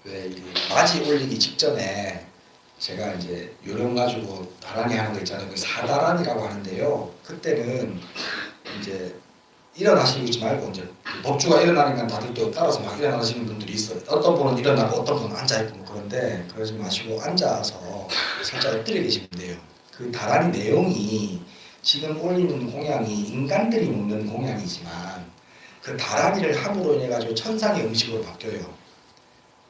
왜 이 맞이 올리기 직전에 제가 이제 요령 가지고 다란이 하는 거 있잖아요. 그 사다란이라고 하는데요. 그때는 이제 일어나시지 말고 이제 법주가 일어나니까 다들 또 따라서 막 일어나시는 분들이 있어요. 어떤 분은 일어나고 어떤 분은 앉아 있고 뭐 그런데 그러지 마시고 앉아서 살짝 엎드려 계시면 돼요. 그 다란이 내용이 지금 올리는 공양이 인간들이 먹는 공양이지만 그 다란이를 함으로 인해 가지고 천상의 음식으로 바뀌어요.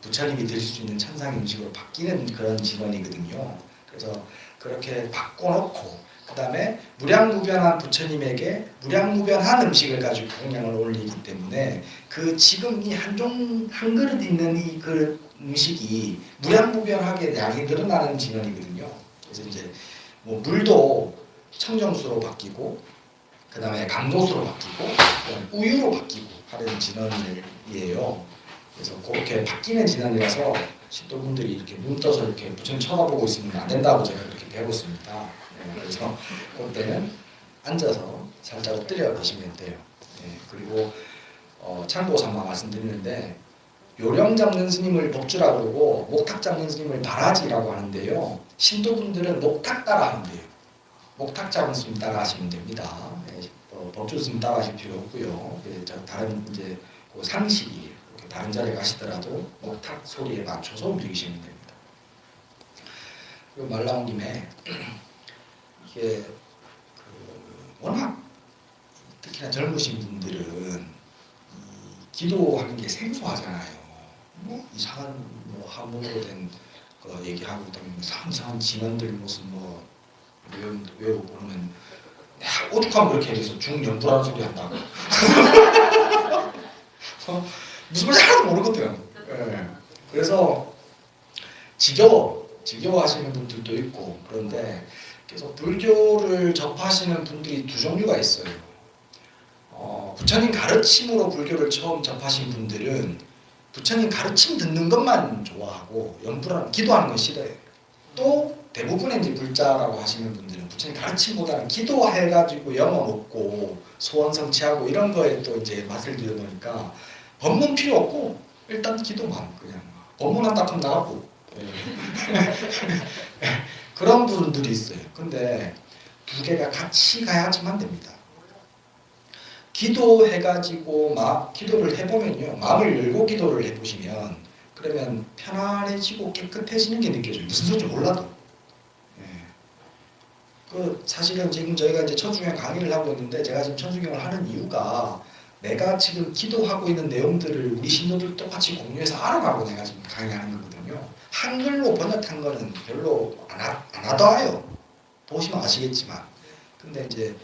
부처님이 드실 수 있는 천상의 음식으로 바뀌는 그런 진원이거든요. 그래서 그렇게 바꿔놓고 그 다음에 무량무변한 부처님에게 무량무변한 음식을 가지고 공양을 올리기 때문에 그 지금 이 한 그릇 있는 이 그릇 음식이 무량무변하게 양이 늘어나는 진원이거든요. 그래서 이제 뭐 물도 청정수로 바뀌고 그 다음에 강도수로 바뀌고 우유로 바뀌고 하는 진원이에요. 그래서 그렇게 바뀌는 진원이라서 신도분들이 이렇게 눈 떠서 이렇게 부처님 쳐다보고 있으면 안 된다고 제가 그렇게 배웠습니다. 그래서 그때는 앉아서 살짝 엎드려 계시면 돼요. 그리고 참고 삼아 말씀드리는데 요령 잡는 스님을 법주라고 그러고 목탁 잡는 스님을 바라지라고 하는데요. 신도분들은 목탁 따라 하는데요. 목탁 잡은 스님 따라 하시면 됩니다. 법주 스님 따라 하실 필요 없고요. 다른 이제 그 상식이 다른 자리에 가시더라도 목탁 소리에 맞춰서 움직이시면 됩니다. 그리고 말 나온 김에 이게 워낙 특히나 젊으신 분들은 기도하는 게 생소하잖아요. 뭐 이상한 뭐 한문으로 된 거 얘기하고 이상한 진원들 무슨 뭐 외우고 그러면 오죽하면 그렇게 해서 중연부라는 소리 한다고. 무슨 말인지 하나도 모르거든. 그래서 지겨워하시는 분들도 있고 그런데 계속 불교를 접하시는 분들이 두 종류가 있어요. 부처님 가르침으로 불교를 처음 접하신 분들은 부처님 가르침 듣는 것만 좋아하고 연불하는 기도하는 건 싫어요. 또 대부분의 이제 불자라고 하시는 분들은 부처님 가르침보다는 기도해가지고 영어 먹고 소원 성취하고 이런 거에 또 이제 맛을 들여놓으니까 법문 필요 없고 일단 기도만 그냥 법문한다 하면 나가고 그런 분들이 있어요. 근데 두 개가 같이 가야지만 됩니다. 기도해가지고 막 기도를 해보면요, 마음을 열고 기도를 해보시면 그러면 편안해지고 깨끗해지는 게 느껴져요. 무슨 소리인지 몰라도. 그 사실은 지금 저희가 이제 천수경 강의를 하고 있는데 제가 지금 천수경을 하는 이유가 내가 지금 기도하고 있는 내용들을 우리 신도들 똑같이 공유해서 알아가고 내가 지금 강의하는 거거든요. 한글로 번역한 거는 별로 안 와닿아요. 보시면 아시겠지만. 근데 이제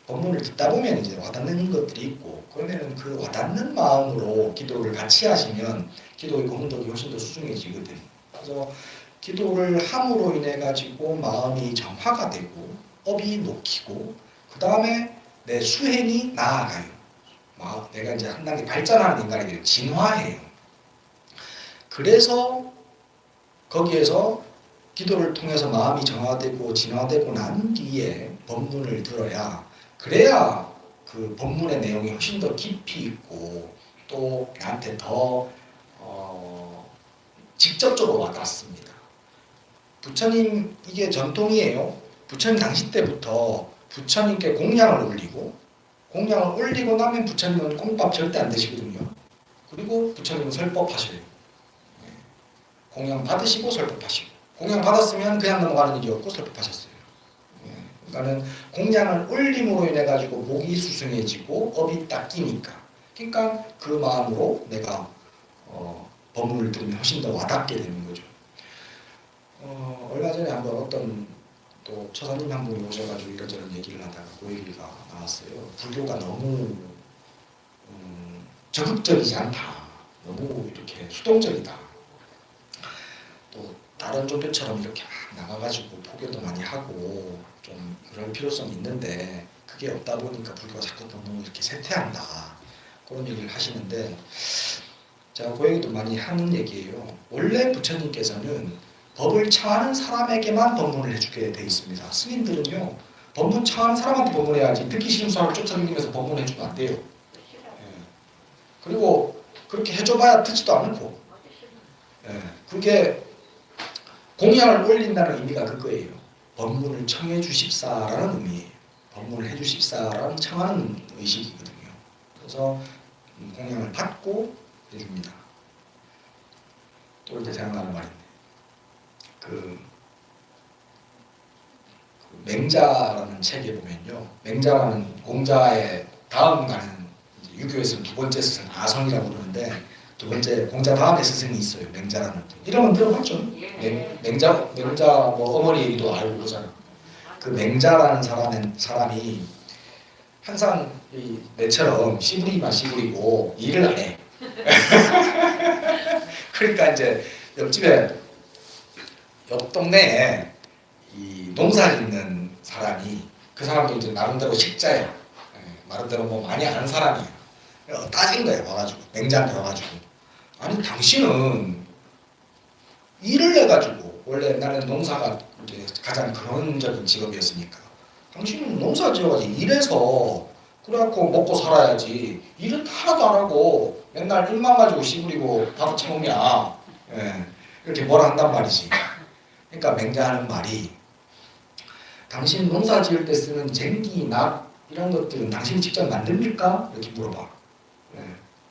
법문을 듣다 보면 이제 와닿는 것들이 있고 그러면은 그 와닿는 마음으로 기도를 같이 하시면 기도의 공덕이 훨씬 더 수중해지거든. 그래서 기도를 함으로 인해 가지고 마음이 정화가 되고 업이 녹히고 그 다음에 내 수행이 나아가요. 내가 이제 한 단계 발전하는 인간이 돼요. 진화해요. 그래서 거기에서 기도를 통해서 마음이 정화되고 진화되고 난 뒤에 법문을 들어야 그래야 그 법문의 내용이 훨씬 더 깊이 있고 또 나한테 더 직접적으로 와닿습니다. 부처님 이게 전통이에요. 부처님 당시 때부터 부처님께 공양을 올리고 나면 부처님은 콩밥 절대 안 드시거든요. 그리고 부처님은 설법하셔요. 공양 받으시고 설법하시고 공양 받았으면 그냥 넘어가는 일이 없고 설법하셨어요. 그러니까는 공양을 올림으로 인해 가지고 목이 수승해지고 업이 딱 끼니까 그러니까 그 마음으로 내가 법문을 들으면 훨씬 더 와닿게 되는 거죠. 얼마 전에 한번 어떤 또 처사님 한 분이 오셔가지고 이런저런 얘기를 하다가 그 얘기가 나왔어요. 불교가 너무 적극적이지 않다. 너무 이렇게 수동적이다. 또 다른 종교처럼 이렇게 막 나가가지고 포교도 많이 하고 좀 그럴 필요성이 있는데 그게 없다 보니까 불교가 자꾸 너무 이렇게 쇠퇴한다. 그런 얘기를 하시는데 제가 그 얘기도 많이 하는 얘기예요. 원래 부처님께서는 법을 청하는 사람에게만 법문을 해주게 돼 있습니다. 스님들은요, 법문 청하는 사람한테 법문해야지 듣기 싫은 사람을 쫓아다니면서 법문해주면 안 돼요. 그리고 그렇게 해줘봐야 듣지도 않고 예, 그게 공약을 올린다는 의미가 그거예요. 법문을 청해 주십사라는 의미예요. 법문을 해 주십사라는 청하는 의식이거든요. 그래서 공약을 받고 해줍니다. 또 이제 생각나는 말인데 그 맹자라는 책에 보면요, 맹자라는 공자의 다음 가는 유교에서는 두 번째 스승 아성이라고 그러는데 두 번째 공자 다음에 스승이 있어요. 맹자라는 이름은 들어봤죠? 맹자 뭐 어머니 얘기도 알고 그러잖아. 그 맹자라는 사람이 항상 내처럼 씨부리기만 씨부리고 일을 안 해. 그러니까 이제 옆 동네에 이 농사 짓는 사람이 그 사람도 이제 나름대로 식자예요. 나름대로 뭐 많이 아는 사람이에요. 따진 거예요. 와가지고 맹자한테 와가지고 아니 당신은 일을 해가지고 원래 옛날에는 농사가 이제 가장 근원적인 직업이었으니까 당신은 농사 지어가지고 일해서 그래갖고 먹고 살아야지 일은 하나도 안 하고 맨날 일만 가지고 씨부리고 밥을 처먹냐. 이렇게 뭐라 한단 말이지. 그러니까 맹자하는 말이 당신 농사 지을 때 쓰는 쟁기, 낫 이런 것들은 당신이 직접 만듭니까? 이렇게 물어봐.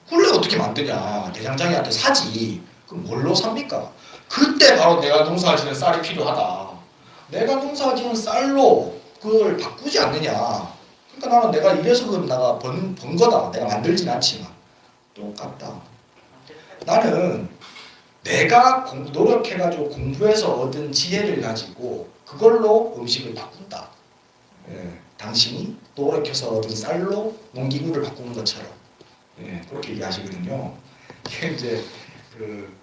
그걸 어떻게 만드냐? 대장장이한테 사지. 그럼 뭘로 삽니까? 그때 바로 내가 농사 지는 쌀이 필요하다. 내가 농사 지는 쌀로 그걸 바꾸지 않느냐. 그러니까 나는 내가 이래서 그럼 내가 번 거다. 내가 만들진 않지만 똑같다. 나는 내가 노력해가지고 공부해서 얻은 지혜를 가지고 그걸로 음식을 바꾼다. 당신이 노력해서 얻은 쌀로 농기구를 바꾸는 것처럼 그렇게 얘기하시거든요. 이게 이제 그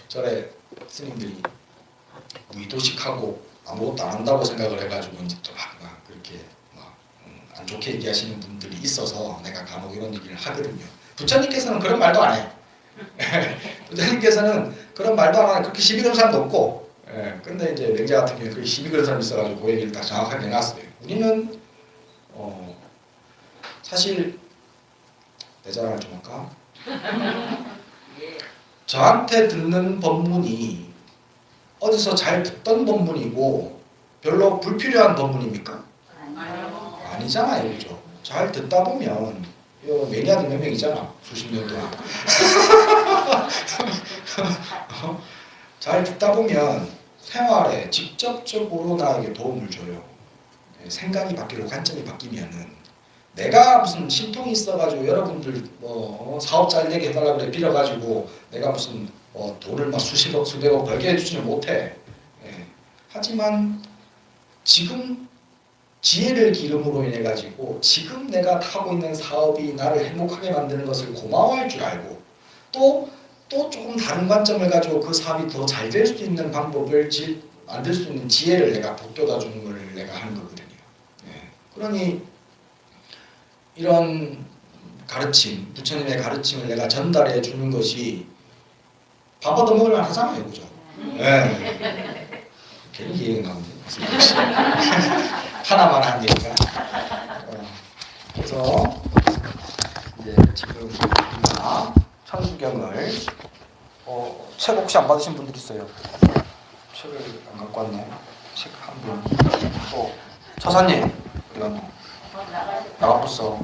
절에 스님들이 무의도식하고 아무것도 안 한다고 생각을 해가지고 이제 또 막 그렇게 안 좋게 얘기하시는 분들이 있어서 내가 간혹 이런 얘기를 하거든요. 부처님께서는 그런 말도 안 해요. 부처님께서는 그런 말도 안 하고 그렇게 시비 거는 사람도 없고, 근데 이제 맹자 같은 경우에 그렇게 시비 거는 사람이 있어가지고 그 얘기를 다 정확하게 해놨어요. 우리는 사실 내 자랑을 좀 할까? 저한테 듣는 법문이 어디서 잘 듣던 법문이고 별로 불필요한 법문입니까? 아니잖아요, 그죠? 잘 듣다 보면 매니아들 몇 명이잖아, 수십 년 동안. 잘 듣다 보면 생활에 직접적으로 나에게 도움을 줘요. 생각이 바뀌고 관점이 바뀌면은 내가 무슨 신통이 있어가지고 여러분들 뭐 사업 잘 되게 해달라고 그래 빌어가지고 내가 무슨 돈을 막 수십억 수백억 벌게 해주지는 못해. 하지만 지금 지혜를 기름으로 인해 가지고 지금 내가 하고 있는 사업이 나를 행복하게 만드는 것을 고마워할 줄 알고 또 조금 다른 관점을 가지고 그 사업이 더 잘 될 수 있는 방법을 만들 수 있는 지혜를 내가 북돋아 주는 걸 내가 하는 거거든요. 그러니 이런 가르침, 부처님의 가르침을 내가 전달해 주는 것이 밥 얻어먹을 만 하잖아요, 그죠? 괜히 기획 나오는데 하나만 한 얘기가. 그래서 이제 지금 천수경을 책 혹시 안 받으신 분들 있어요? 책을 안 갖고 왔네. 책 한 분. 또 처사님 어디 갔노? 나가봤어.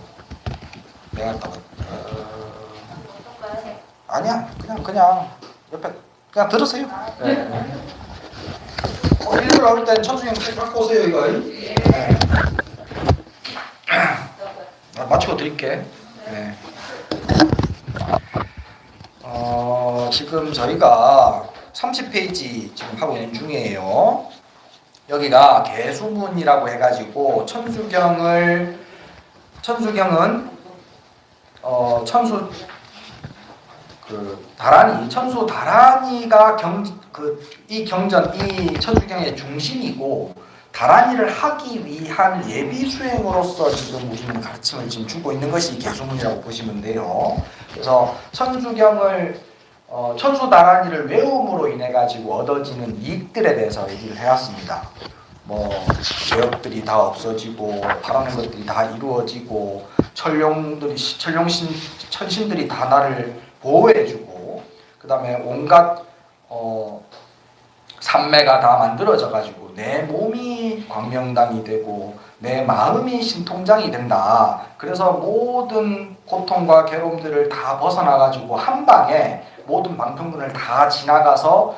내가 나가. 아니야, 그냥 옆에 그냥 들으세요. 일부러 나올 때는 천수경 책 갖고 오세요, 이거. 맞추고 드릴게. 지금 저희가 30페이지 지금 하고 있는 중이에요. 여기가 개수문이라고 해가지고 천수경은 천수 다란이가 이 천수경의 중심이고 다란이를 하기 위한 예비 수행으로서 지금 우리는 가르침을 지금 주고 있는 것이 개수문이라고 보시면 돼요. 그래서 천수다란이를 외움으로 인해 가지고 얻어지는 이익들에 대해서 얘기를 해왔습니다. 뭐 죄업들이 다 없어지고 바라는 것들이 다 이루어지고 천신들이 다 나를 보호해주고 그 다음에 온갖 산매가 다 만들어져 가지고 내 몸이 광명당이 되고 내 마음이 신통장이 된다. 그래서 모든 고통과 괴로움들을 다 벗어나 가지고 한 방에 모든 방편군을 다 지나가서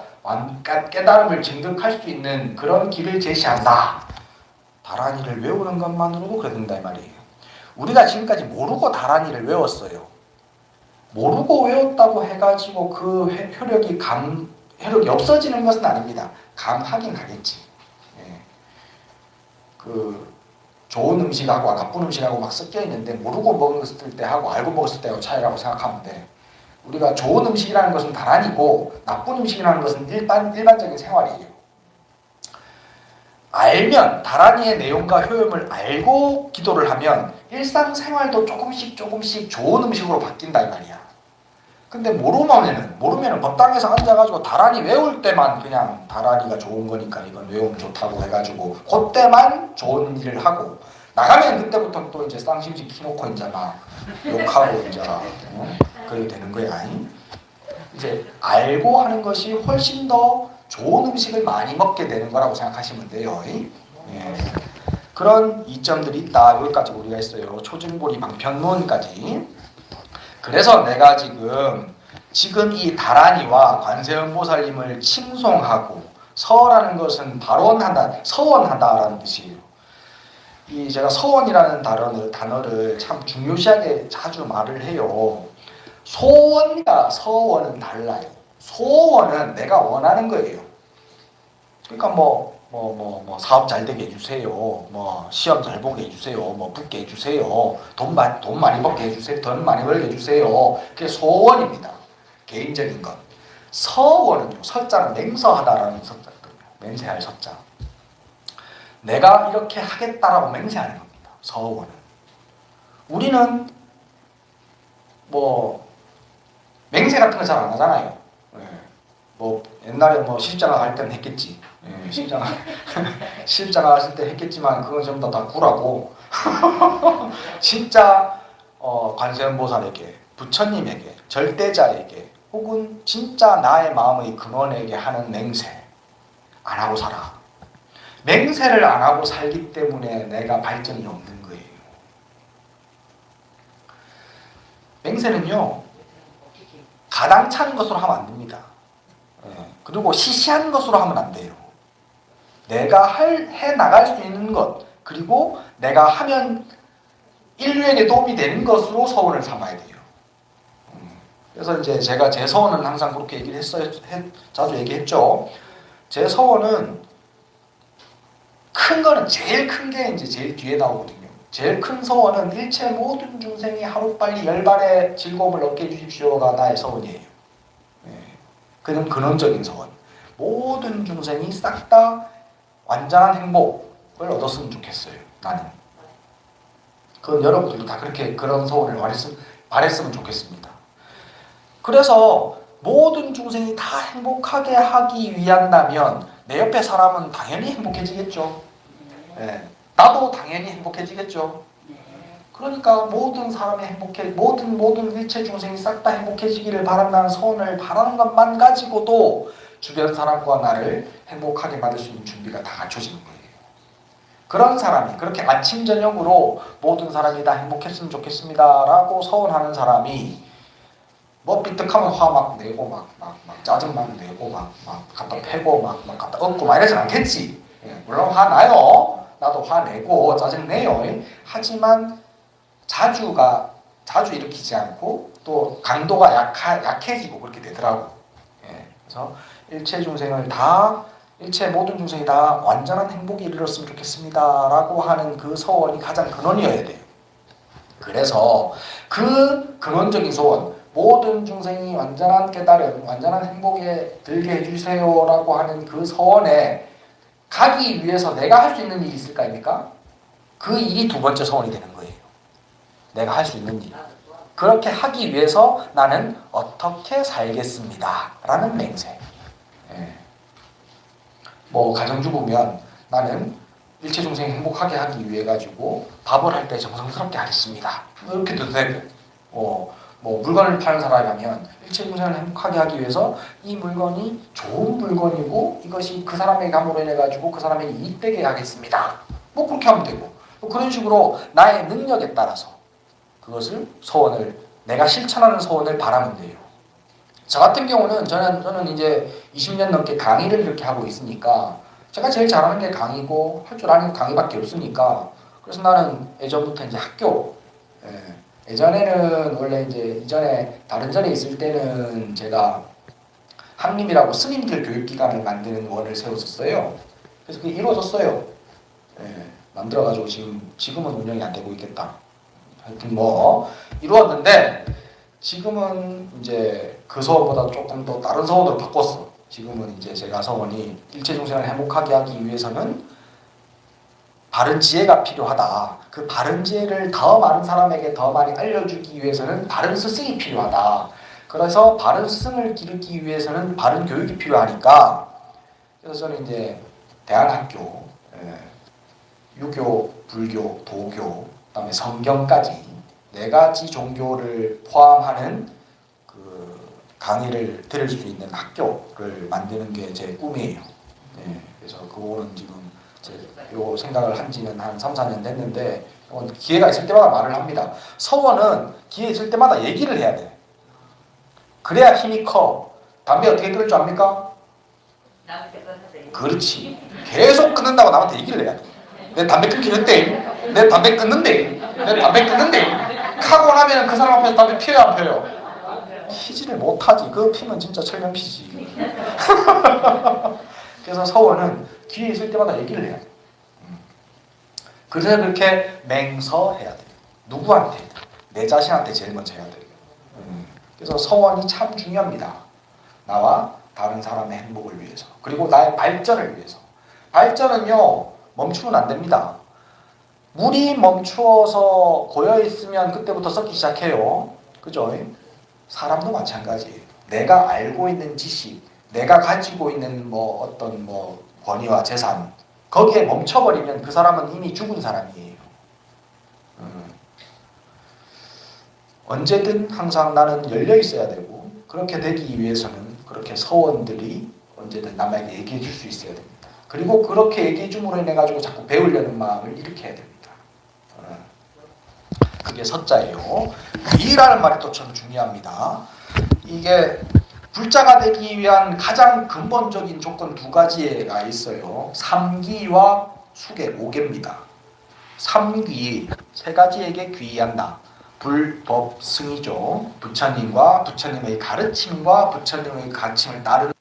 깨달음을 증득할 수 있는 그런 길을 제시한다. 다란이를 외우는 것만으로도 그래 된다 이 말이에요. 우리가 지금까지 모르고 다란이를 외웠어요. 모르고 외웠다고 해가지고 그 효력이 없어지는 것은 아닙니다. 감하긴 하겠지. 예. 그 좋은 음식하고 나쁜 음식하고 막 섞여 있는데 모르고 먹었을 때하고 알고 먹었을 때하고 차이라고 생각하면 돼. 우리가 좋은 음식이라는 것은 다란이고 나쁜 음식이라는 것은 일반적인 생활이에요. 알면 다란이의 내용과 효용을 알고 기도를 하면 일상생활도 조금씩 좋은 음식으로 바뀐다 이 말이야. 근데 모르면은 법당에서 앉아가지고 다란이 외울 때만 그냥 다란이가 좋은 거니까 이건 외우면 좋다고 해가지고 그때만 좋은 일을 하고 나가면 그때부터 또 이제 쌍심지 키놓고 이제 막 욕하고 이제 그렇게 되는 거야. 이제 알고 하는 것이 훨씬 더 좋은 음식을 많이 먹게 되는 거라고 생각하시면 돼요. 예. 그런 이점들이 있다. 여기까지 우리가 했어요. 초증보리 방편론까지. 그래서 내가 지금 이 다란이와 관세음보살님을 칭송하고 서라는 것은 서원하다라는 뜻이에요. 이 제가 서원이라는 단어를 참 중요시하게 자주 말을 해요. 소원과 서원은 달라요. 소원은 내가 원하는 거예요. 그러니까 사업 잘 되게 해주세요. 시험 잘 보게 해주세요. 붙게 해주세요. 돈 많이 벌게 해주세요. 돈 많이 벌게 해주세요. 그게 소원입니다. 개인적인 것. 서원은요. 서자는 맹서하다라는 서자거든요. 맹세할 서자. 내가 이렇게 하겠다라고 맹세하는 겁니다. 서원은. 우리는 맹세 같은 거 잘 안 하잖아요. 옛날에 시집장가 갈 때는 했겠지. 시집장가 갔을 때 했겠지만 그건 전부 다 구라고. 진짜 관세음보살에게, 부처님에게, 절대자에게 혹은 진짜 나의 마음의 근원에게 하는 맹세 안 하고 살아. 맹세를 안 하고 살기 때문에 내가 발전이 없는 거예요. 맹세는요 가당차는 것으로 하면 안 됩니다. 그리고 시시한 것으로 하면 안 돼요. 내가 해 나갈 수 있는 것, 그리고 내가 하면 인류에게 도움이 되는 것으로 서원을 삼아야 돼요. 그래서 이제 제가 제 서원은 항상 그렇게 얘기를 했어요. 자주 얘기했죠. 제 서원은 큰 거는 제일 큰 게 이제 제일 뒤에 나오거든요. 제일 큰 서원은 일체 모든 중생이 하루빨리 열반의 즐거움을 얻게 해주십시오가 나의 서원이에요. 그는 근원적인 서원. 모든 중생이 싹 다 완전한 행복을 얻었으면 좋겠어요. 나는. 그건 여러분들도 다 그런 서원을 바랬으면 좋겠습니다. 그래서 모든 중생이 다 행복하게 하기 위한다면 내 옆에 사람은 당연히 행복해지겠죠. 나도 당연히 행복해지겠죠. 그러니까 모든 사람이 모든 일체 중생이 싹 다 행복해지기를 바란다는 소원을 바라는 것만 가지고도 주변 사람과 나를 행복하게 만들 수 있는 준비가 다 갖춰지는 거예요. 그런 사람이 그렇게 아침 저녁으로 모든 사람이 다 행복했으면 좋겠습니다라고 서원하는 사람이 삐뜩하면 화 막 내고 막 짜증 막 내고 막 갖다 패고 막 갖다 엎고 막 이러진 않겠지. 물론 화나요. 나도 화내고 짜증내요. 하지만 자주 일으키지 않고 또 강도가 약해지고 그렇게 되더라고. 그래서 일체 모든 중생이 다 완전한 행복에 이르렀으면 좋겠습니다라고 하는 그 소원이 가장 근원이어야 돼요. 그래서 그 근원적인 소원, 모든 중생이 완전한 깨달음, 완전한 행복에 들게 해주세요라고 하는 그 소원에 가기 위해서 내가 할 수 있는 일이 있을 거 아닙니까? 그 일이 두 번째 소원이 되는 거예요. 내가 할 수 있는 일. 그렇게 하기 위해서 나는 어떻게 살겠습니다. 라는 맹세. 가정주부면 나는 일체 중생이 행복하게 하기 위해 가지고 밥을 할 때 정성스럽게 하겠습니다. 이렇게도 되고 뭐 물건을 파는 사람이라면 일체중생을 행복하게 하기 위해서 이 물건이 좋은 물건이고 이것이 그 사람에게 감으로 인해 가지고 그 사람에게 이익되게 하겠습니다. 뭐 그렇게 하면 되고 뭐 그런 식으로 나의 능력에 따라서 그것을 소원을 내가 실천하는 소원을 바라면 돼요. 저 같은 경우는 저는 이제 20년 넘게 강의를 이렇게 하고 있으니까 제가 제일 잘하는 게 강의고 할 줄 아는 게 강의밖에 없으니까 그래서 나는 예전부터 이제 학교 예전에는 원래 이제 이전에 다른 전에 있을 때는 제가 한림이라고 스님들 교육기관을 만드는 원을 세웠었어요. 그래서 그게 이루어졌어요. 만들어가지고 지금은 운영이 안 되고 있겠다. 하여튼 뭐 이루었는데 지금은 이제 그 소원보다 조금 더 다른 소원으로 바꿨어. 지금은 이제 제가 소원이 일체중생을 행복하게 하기 위해서는 바른 지혜가 필요하다. 그 바른 지혜를 더 많은 사람에게 더 많이 알려주기 위해서는 바른 스승이 필요하다. 그래서 바른 스승을 기르기 위해서는 바른 교육이 필요하니까 그래서 저는 이제 대한학교, 유교, 불교, 도교, 그다음에 성경까지 네 가지 종교를 포함하는 그 강의를 들을 수 있는 학교를 만드는 게 제 꿈이에요. 그래서 그거는 지금 요 생각을 한 지는 한 3, 4년 됐는데 기회가 있을 때마다 말을 합니다. 서원은 기회 있을 때마다 얘기를 해야 돼. 그래야 힘이 커. 담배 어떻게 끊을 줄 압니까? 그렇지. 계속 끊는다고 남한테 얘기를 해야 돼. 내 담배 끊기는데, 내 담배 끊는데, 내 담배 끊는데 하고 나면 그 사람 앞에서 담배 피워야 안 피워요? 피지를 못하지. 그거 피면 진짜 철면 피지. 그래서 서원은 기회 있을 때마다 얘기를 해야 돼. 그래서 그렇게 맹서해야 돼. 누구한테? 내 자신한테 제일 먼저 해야 돼. 그래서 서원이 참 중요합니다. 나와 다른 사람의 행복을 위해서. 그리고 나의 발전을 위해서. 발전은요, 멈추면 안 됩니다. 물이 멈추어서 고여있으면 그때부터 썩기 시작해요. 그죠? 사람도 마찬가지예요. 내가 알고 있는 지식, 내가 가지고 있는 뭐 어떤 뭐 권위와 재산, 거기에 멈춰버리면 그 사람은 이미 죽은 사람이에요. 언제든 항상 나는 열려 있어야 되고 그렇게 되기 위해서는 그렇게 서원들이 언제든 남에게 얘기해 줄 수 있어야 됩니다. 그리고 그렇게 얘기해 줌으로 인해 가지고 자꾸 배우려는 마음을 일으켜야 됩니다. 그게 서자예요. 귀라는 말이 또 참 중요합니다. 이게 불자가 되기 위한 가장 근본적인 조건 두 가지가 있어요. 삼귀와 수계, 5개입니다. 삼귀, 세 가지에게 귀의한다. 불, 법, 승이죠. 부처님과 부처님의 가르침과 부처님의 가르침을 따르는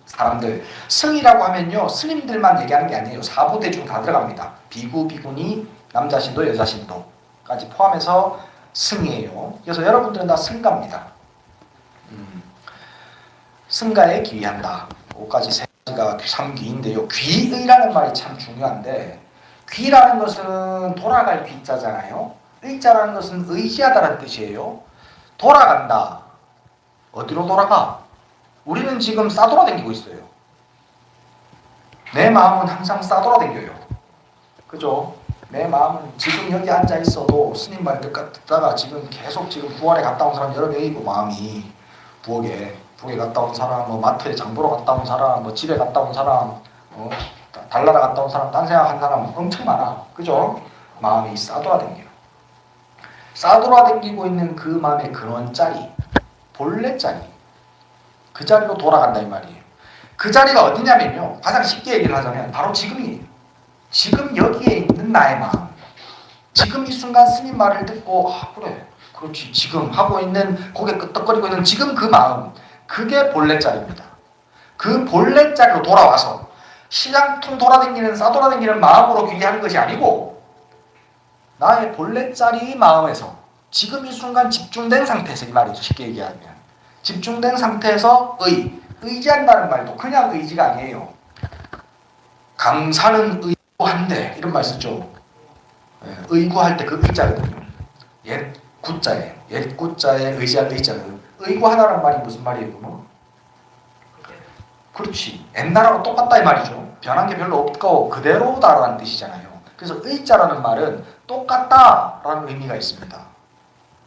사람들. 승이라고 하면요, 스님들만 얘기하는 게 아니에요. 사부대중 다 들어갑니다. 비구, 비구니, 남자신도, 여자신도까지 포함해서 승이에요. 그래서 여러분들은 다 승가입니다. 승가에 귀의한다. 그것까지 세 가지가 삼귀인데요. 귀의라는 말이 참 중요한데, 귀라는 것은 돌아갈 귀자잖아요. 의자라는 것은 의지하다라는 뜻이에요. 돌아간다. 어디로 돌아가? 우리는 지금 싸돌아다니고 있어요. 내 마음은 항상 싸돌아다녀요. 그죠? 내 마음은 지금 여기 앉아 있어도 스님 말 듣다가 지금 계속 지금 부활에 갔다 온 사람 여러 명이고, 마음이 부엌에 갔다 온 사람, 뭐 마트에 장 보러 갔다 온 사람, 뭐 집에 갔다 온 사람, 달나라 갔다 온 사람, 딴 생각한 사람 엄청 많아. 그죠? 마음이 싸돌아다녀요. 싸돌아다니고 있는 그 마음의 근원자리, 본래 자리, 그 자리로 돌아간다 이 말이에요. 그 자리가 어디냐면요, 가장 쉽게 얘기를 하자면 바로 지금이에요. 지금 여기에 있는 나의 마음, 지금 이 순간 스님 말을 듣고 그래, 그렇지, 지금 하고 있는, 고개 끄덕거리고 있는 지금 그 마음, 그게 본래 자리입니다. 그 본래 자리로 돌아와서 시장통 돌아다니는, 싸돌아다니는 마음으로 귀의하는 것이 아니고 나의 본래 자리의 마음에서 지금 이 순간 집중된 상태에서, 이 말이죠. 쉽게 얘기하면 집중된 상태에서 의지한다는 말도 그냥 의지가 아니에요. 강사는 의구한데 이런 말 쓰죠. 의구할 때 그 의자거든요. 옛 구자예요. 옛 구자에 의지할 의자는 의구하다는 말이 무슨 말이에요? 뭐? 그렇지. 옛날하고 똑같다 이 말이죠. 변한 게 별로 없고 그대로다라는 뜻이잖아요. 그래서 의자라는 말은 똑같다라는 의미가 있습니다.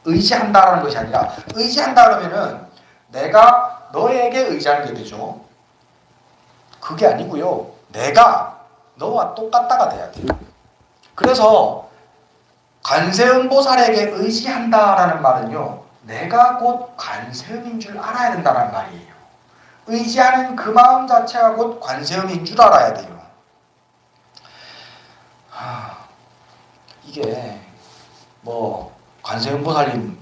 의지한다라는 것이 아니라 의지한다 그러면은 내가 너에게 의지하는 게 되죠. 그게 아니고요. 내가 너와 똑같다가 돼야 돼요. 그래서 관세음보살에게 의지한다라는 말은요. 내가 곧 관세음인 줄 알아야 된다는 말이에요. 의지하는 그 마음 자체가 곧 관세음인 줄 알아야 돼요. 이게 뭐 관세음보살님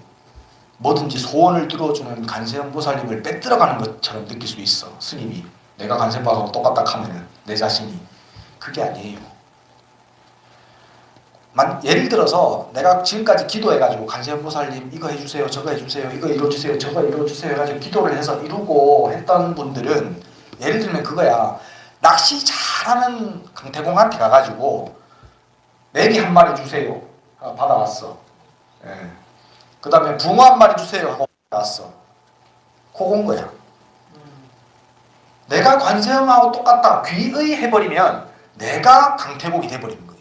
뭐든지 소원을 들어주는 관세음보살님을 빼들어가는 것처럼 느낄 수 있어. 스님이 내가 관세음보살하고 똑같다 하면은 내 자신이. 그게 아니에요. 예를 들어서 내가 지금까지 기도해가지고 관세음보살님 이거 해주세요 저거 해주세요 이거 이뤄주세요 저거 이뤄주세요 해가지고 기도를 해서 이루고 했던 분들은 예를 들면 그거야. 낚시 잘하는 강태공한테 가가지고 메기 한 마리 주세요 하고 받아왔어. 예. 그 다음에 붕어 한 마리 주세요 하고 받아왔어. 그건 거야. 내가 관세음하고 똑같다 귀의 해버리면 내가 강태공이 돼버리는 거야.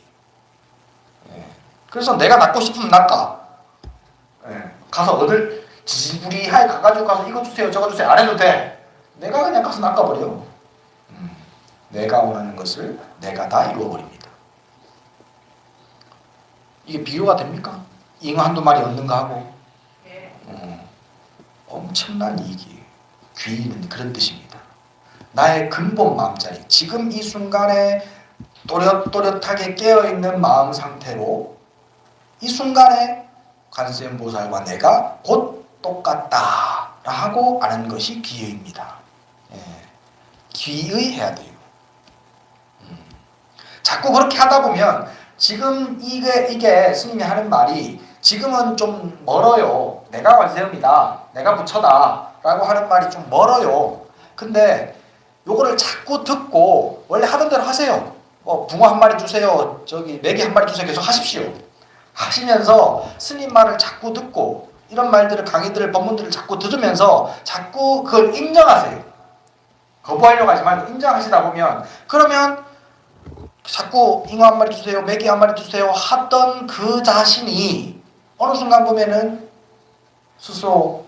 그래서 내가 낚고 싶으면 낚아. 가서 어딜 지지부리하게 가가지고 가서 이거 주세요 저거 주세요 안 해도 돼. 내가 그냥 가서 낚아버려. 내가 원하는 것을 내가 다 이루어버립니다. 이게 비유가 됩니까? 잉어 한두 마리 얻는가 하고. 엄청난 이익이에요. 귀는 그런 뜻입니다. 나의 근본 마음자리 지금 이 순간에 또렷또렷하게 깨어있는 마음 상태로 이 순간에 관세음보살과 내가 곧 똑같다 하고 아는 것이 귀의입니다. 귀의해야 돼요. 자꾸 그렇게 하다 보면 지금 이게 스님이 하는 말이 지금은 좀 멀어요. 내가 관세음이다 내가 부처다 라고 하는 말이 좀 멀어요. 근데 요거를 자꾸 듣고 원래 하던 대로 하세요. 붕어 한 마리 주세요 저기 메기 한 마리 주세요 계속 하십시오. 하시면서 스님 말을 자꾸 듣고 이런 말들을 강의들을 법문들을 자꾸 들으면서 자꾸 그걸 인정하세요. 거부하려고 하지 말고 인정하시다 보면 그러면 자꾸 잉어 한 마리 주세요 메기 한 마리 주세요 하던 그 자신이 어느 순간 보면은 스스로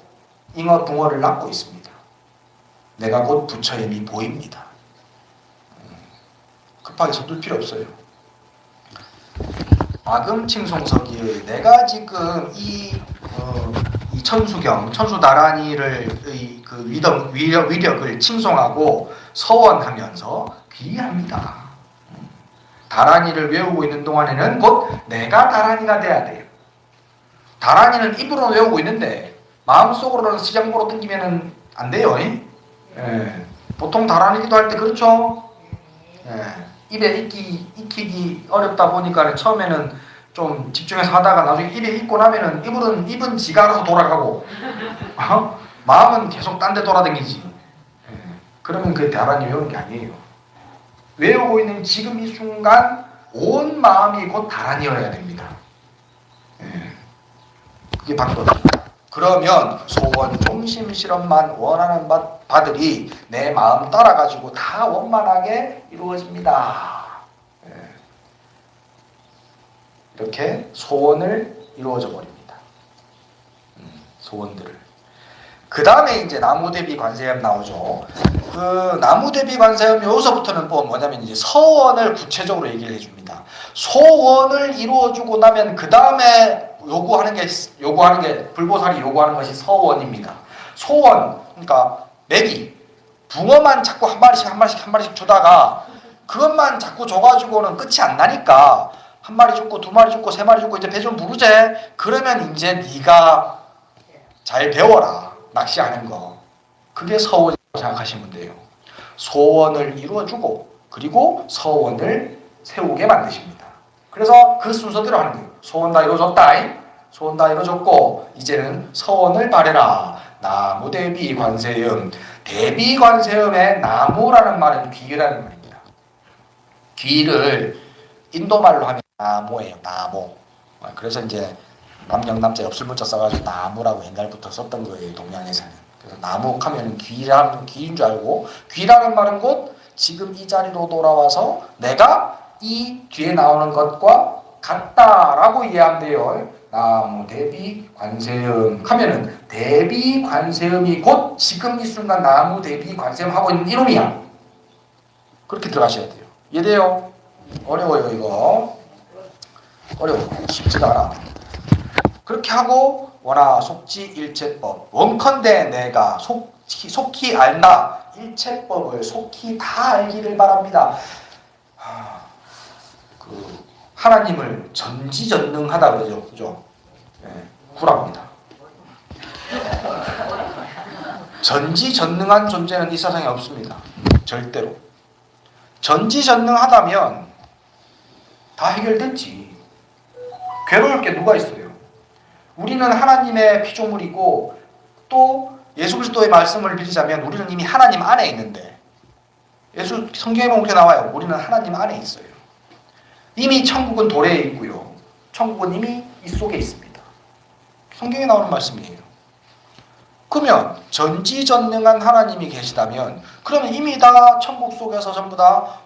잉어 붕어를 낳고 있습니다. 내가 곧 부처임이 보입니다. 급하게 서둘 필요 없어요. 마금칭송서기의 내가 지금 이 천수경, 천수나라니를 그 위력을 칭송하고 서원하면서 귀의합니다. 다라니를 외우고 있는 동안에는 곧 내가 다라니가 돼야 돼요. 다라니는 입으로 외우고 있는데 마음속으로는 시장보로 땡기면 안 돼요. 보통 다라니 기도할 때 그렇죠? 입에 익히기 어렵다 보니까 처음에는 좀 집중해서 하다가 나중에 입에 익고 나면은 입은 지가 알아서 돌아가고 마음은 계속 딴 데 돌아다니지. 그러면 그게 다라니 외우는 게 아니에요. 외우고 있는 지금 이 순간 온 마음이 곧 다라니여야 됩니다. 그게 방법입니다. 그러면 소원 종심 실험만 원하는 바들이 내 마음 따라가지고 다 원만하게 이루어집니다. 이렇게 소원을 이루어져 버립니다. 소원들을. 그 다음에 이제 나무대비 관세음 나오죠. 그 나무대비 관세음 여기서부터는 뭐냐면 이제 서원을 구체적으로 얘기를 해줍니다. 소원을 이루어주고 나면 그 다음에 요구하는 게 불보살이 요구하는 것이 서원입니다. 소원, 그러니까 매기, 붕어만 자꾸 한 마리씩 주다가 그것만 자꾸 줘가지고는 끝이 안 나니까 한 마리 줬고 두 마리 줬고 세 마리 줬고 이제 배 좀 부르제. 그러면 이제 네가 잘 배워라 낚시하는 거. 그게 서원이라고 생각하시면 돼요. 소원을 이루어주고 그리고 서원을 세우게 만드십니다. 그래서 그 순서대로 하는 거예요. 소원 다 이루어졌다. 소원 다 이루어졌고 이제는 서원을 바래라. 나무대비 관세음. 대비 관세음의 나무라는 말은 귀라는 말입니다. 귀를 인도말로 하면 나무예요. 나무. 그래서 이제 남영남자 엽술문자 써가지고 나무라고 옛날부터 썼던 거예요. 동양에서는. 그래서 나무 하면 귀인 줄 알고 귀라는 말은 곧 지금 이 자리로 돌아와서 내가 이 뒤에 나오는 것과 같다라고 이해하면 돼요. 나무 대비 관세음 하면은 대비 관세음이 곧 지금 이 순간 나무 대비 관세음 하고 있는 이놈이야. 그렇게 들어가셔야 돼요. 이해돼요? 어려워요 이거. 어려워. 쉽지가 않아. 그렇게 하고 원하 속지 일체법 원컨대 내가 속히 알다 일체법을 속히 다 알기를 바랍니다. 그 하나님을 전지전능하다 그러죠, 그죠? 네, 구랍니다. 전지전능한 존재는 이 세상에 없습니다. 절대로. 전지전능하다면 다 해결됐지. 괴로울 게 누가 있어요? 우리는 하나님의 피조물이고 또 예수 그리스도의 말씀을 빌리자면 우리는 이미 하나님 안에 있는데 예수 성경에 보면 그렇게 나와요. 우리는 하나님 안에 있어요. 이미 천국은 도래에 있고요. 천국은 이미 이 속에 있습니다. 성경에 나오는 말씀이에요. 그러면 전지전능한 하나님이 계시다면 그러면 이미 다 천국 속에서 전부 다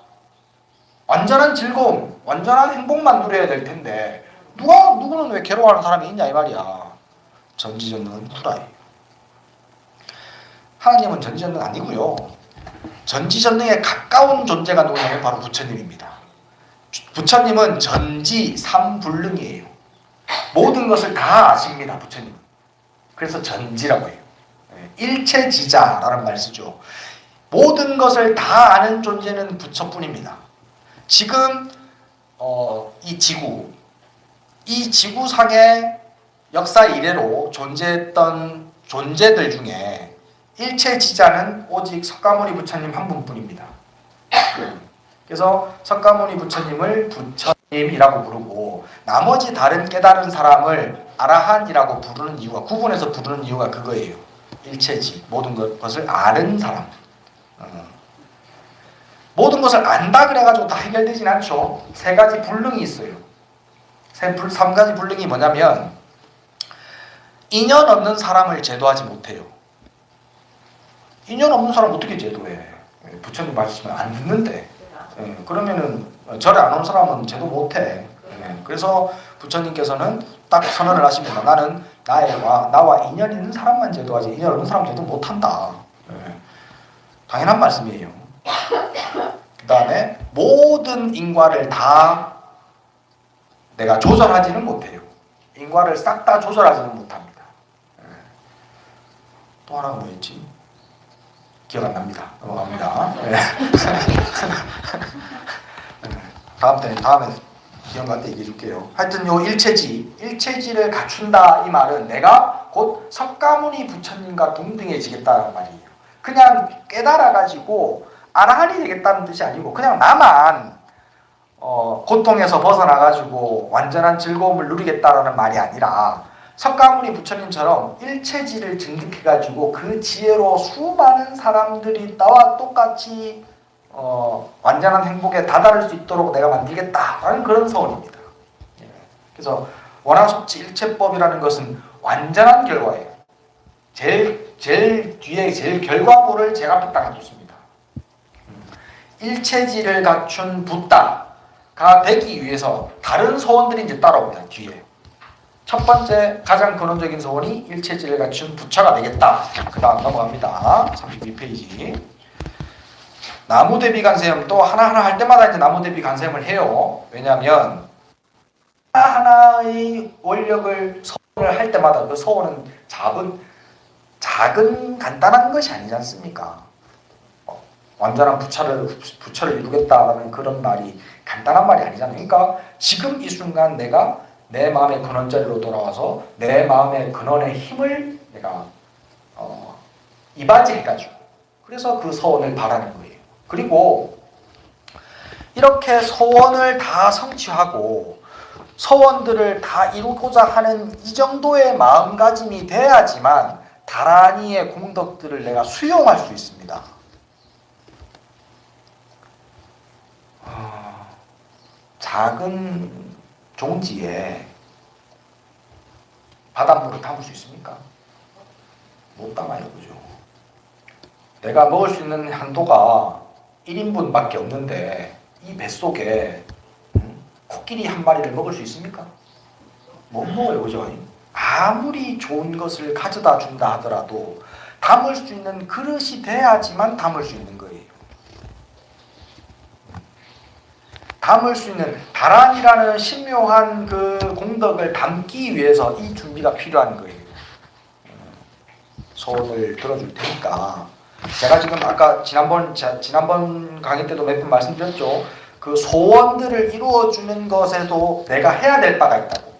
완전한 즐거움, 완전한 행복만 누려야 될 텐데 누구는 왜 괴로워하는 사람이 있냐 이 말이야. 전지전능은 구라예요. 하나님은 전지전능 아니고요. 전지전능에 가까운 존재가 누구냐면 바로 부처님입니다. 부처님은 전지 삼불능이에요. 모든 것을 다 아십니다. 부처님은. 그래서 전지라고 해요. 일체지자라는 말을 쓰죠. 모든 것을 다 아는 존재는 부처뿐입니다. 지금 이 지구상의 역사 이래로 존재했던 존재들 중에 일체지자는 오직 석가모니 부처님 한 분뿐입니다. 그래서 석가모니 부처님을 부처님이라고 부르고 나머지 다른 깨달은 사람을 아라한이라고 부르는 이유가 구분해서 부르는 이유가 그거예요. 일체지 모든 것을 아는 사람. 모든 것을 안다 그래가지고 다 해결되진 않죠. 세 가지 불능이 있어요. 세 가지 불능이 뭐냐면 인연 없는 사람을 제도하지 못해요. 인연 없는 사람 어떻게 제도해? 부처님 말씀을 안 듣는데. 그러면은 절에 안 온 사람은 제도 못해. 그래서 부처님께서는 딱 선언을 하십니다. 나는 나와 인연 있는 사람만 제도하지 인연 없는 사람 제도 못한다. 당연한 말씀이에요. 그 다음에 모든 인과를 다 내가 조절하지는 못해요. 인과를 싹 다 조절하지는 못합니다. 또 하나가 뭐였지? 기억 안 납니다. 넘어갑니다. 다음에 기억날 때 얘기해 줄게요. 하여튼 요 일체지를 갖춘다 이 말은 내가 곧 석가모니 부처님과 동등해지겠다는 말이에요. 그냥 깨달아가지고 아라한이 되겠다는 뜻이 아니고 그냥 나만 고통에서 벗어나가지고 완전한 즐거움을 누리겠다라는 말이 아니라 석가모니 부처님처럼 일체지를 증득해가지고 그 지혜로 수많은 사람들이 나와 똑같이 완전한 행복에 다다를 수 있도록 내가 만들겠다라는 그런 서원입니다. 그래서 원하속지 일체법이라는 것은 완전한 결과예요. 제일 뒤에 제일 결과물을 제가 앞에 딱 놔뒀습니다. 일체지를 갖춘 붓다가 되기 위해서 다른 서원들이 이제 따라옵니다. 뒤에. 첫 번째 가장 근원적인 서원이 일체지를 갖춘 부처가 되겠다. 그 다음 넘어갑니다. 32페이지. 나무대비 간세음 또 하나하나 할 때마다 이제 나무대비 간세음을 해요. 왜냐하면 하나하나의 원력을 서원을 할 때마다 그 서원은 작은 간단한 것이 아니지 않습니까? 완전한 부처를 이루겠다라는 그런 말이 간단한 말이 아니잖아요. 그러니까 지금 이 순간 내가 내 마음의 근원자리로 돌아와서 내 마음의 근원의 힘을 내가 이바지해가지고 그래서 그 서원을 바라는 거예요. 그리고 이렇게 소원을 다 성취하고 소원들을 다 이루고자 하는 이 정도의 마음가짐이 돼야지만 다라니의 공덕들을 내가 수용할 수 있습니다. 작은 종지에 바닷물을 담을 수 있습니까? 못 담아요. 그죠? 내가 먹을 수 있는 한도가 1인분밖에 없는데 이 뱃속에 코끼리 한 마리를 먹을 수 있습니까? 못 먹어요, 그죠? 아무리 좋은 것을 가져다 준다 하더라도 담을 수 있는 그릇이 돼야지만 담을 수 있는 거예요. 담을 수 있는 다란이라는 신묘한 그 공덕을 담기 위해서 이 준비가 필요한 거예요. 소원을 들어줄 테니까 제가 지금 아까 지난번 강의 때도 몇 번 말씀드렸죠. 그 소원들을 이루어주는 것에도 내가 해야 될 바가 있다고.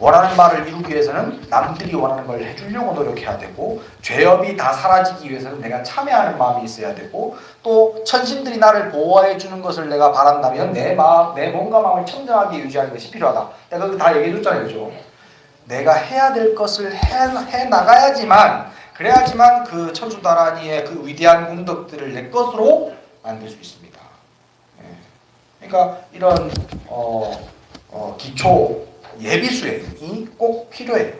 원하는 바를 이루기 위해서는 남들이 원하는 걸 해주려고 노력해야 되고, 죄업이 다 사라지기 위해서는 내가 참여하는 마음이 있어야 되고, 또 천신들이 나를 보호해 주는 것을 내가 바란다면 내 몸과 마음을 청정하게 유지하는 것이 필요하다. 내가 그거 다 얘기해 줬잖아요, 그죠? 내가 해야 될 것을 해 나가야지만, 그래야지만 그 천수다란이의 그 위대한 공덕들을 내 것으로 만들 수 있습니다. 그러니까 이런 기초 예비 수행이 꼭 필요해요.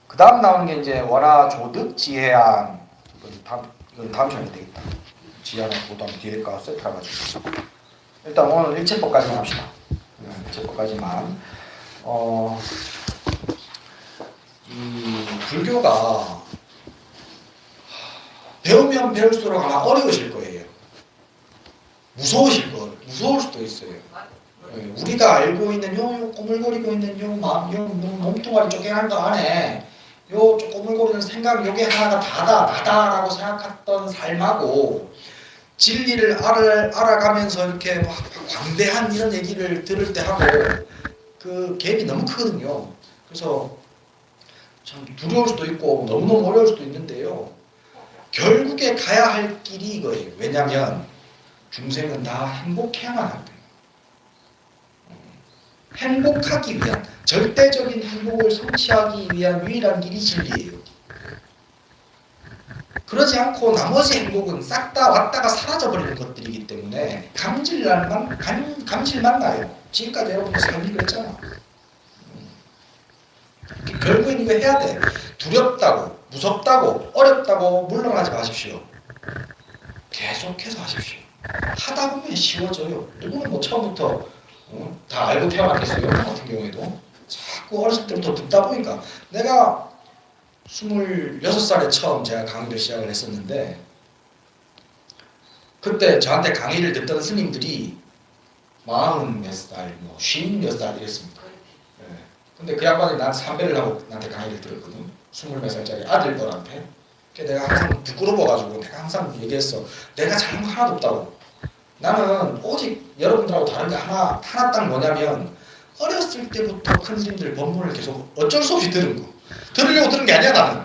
그 다음 나오는 게 이제 원화 조득 지혜안. 이건 다음 시간에 되겠다. 지혜안하고 그 다음 뒤에 거 세트해가지고. 일단 오늘 일체법까지만 합시다. 일체법까지만. 이 불교가 배우면 배울수록 아마 어려우실 거예요. 무서울 수도 있어요. 우리가 알고 있는 요 꼬물거리고 있는 요 마음, 요 몸뚱아리 쪼개는 거 안에 요 꼬물거리는 생각 요게 하나가 다다 나다라고 생각했던 삶하고 진리를 알아가면서 이렇게 막 광대한 이런 얘기를 들을 때 하고 그 갭이 너무 크거든요. 그래서 참 두려울 수도 있고 너무너무 어려울 수도 있는데요. 결국에 가야 할 길이 이거예요. 왜냐하면 중생은 다 행복해야만 합니다. 행복하기 위한, 절대적인 행복을 성취하기 위한 유일한 길이 진리예요. 그러지 않고 나머지 행복은 싹 다 왔다가 사라져버리는 것들이기 때문에 감질만 나요. 지금까지 여러분들 삶이 그랬잖아. 결국엔 이거 해야 돼. 두렵다고, 무섭다고, 어렵다고 물러나지 마십시오. 계속해서 하십시오. 하다 보면 쉬워져요. 누구는 뭐 처음부터 다 알고 태어났겠어요. 저 같은 경우에도 자꾸 어렸을 때부터 듣다 보니까 내가 26살에 처음 제가 강의를 시작을 했었는데 그때 저한테 강의를 듣던 스님들이 40몇 살, 50몇 살 이랬습니다. 근데 그 양반이 난 삼배를 하고 나한테 강의를 들었거든. 20몇 살짜리 아들들한테. 내가 항상 부끄러워가지고 내가 항상 얘기했어. 내가 잘못 하나도 없다고. 나는 오직 여러분들하고 다른 게 하나 딱 뭐냐면 어렸을 때부터 큰 스님들 법문을 계속 어쩔 수 없이 들은 거. 들으려고 들은 게 아니야 나는.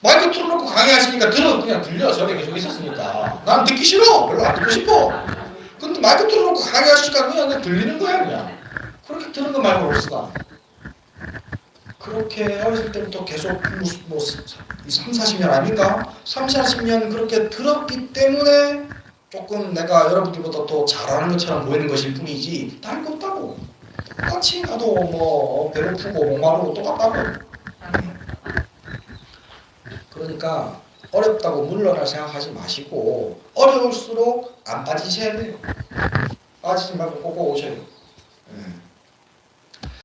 마이크 틀어놓고 강의하시니까 그냥 들려. 저게 계속 있었으니까. 난 듣기 싫어. 별로 안 듣고 싶어. 근데 마이크 틀어놓고 강의하시니까 그냥 들리는 거야 그냥. 그렇게 들은 거 말고 없어. 그렇게 어렸을 때부터 계속 뭐 3, 40년 아닙니까? 3, 40년 그렇게 들었기 때문에 조금 내가 여러분들보다 더 잘하는 것처럼 보이는 것일 뿐이지 다른 거 없다고. 똑같이 나도 뭐 배고프고 목마르고 똑같다고. 그러니까 어렵다고 물러날 생각하지 마시고 어려울수록 안 빠지셔야 돼요. 빠지지 말고 꼭 오셔야 돼요.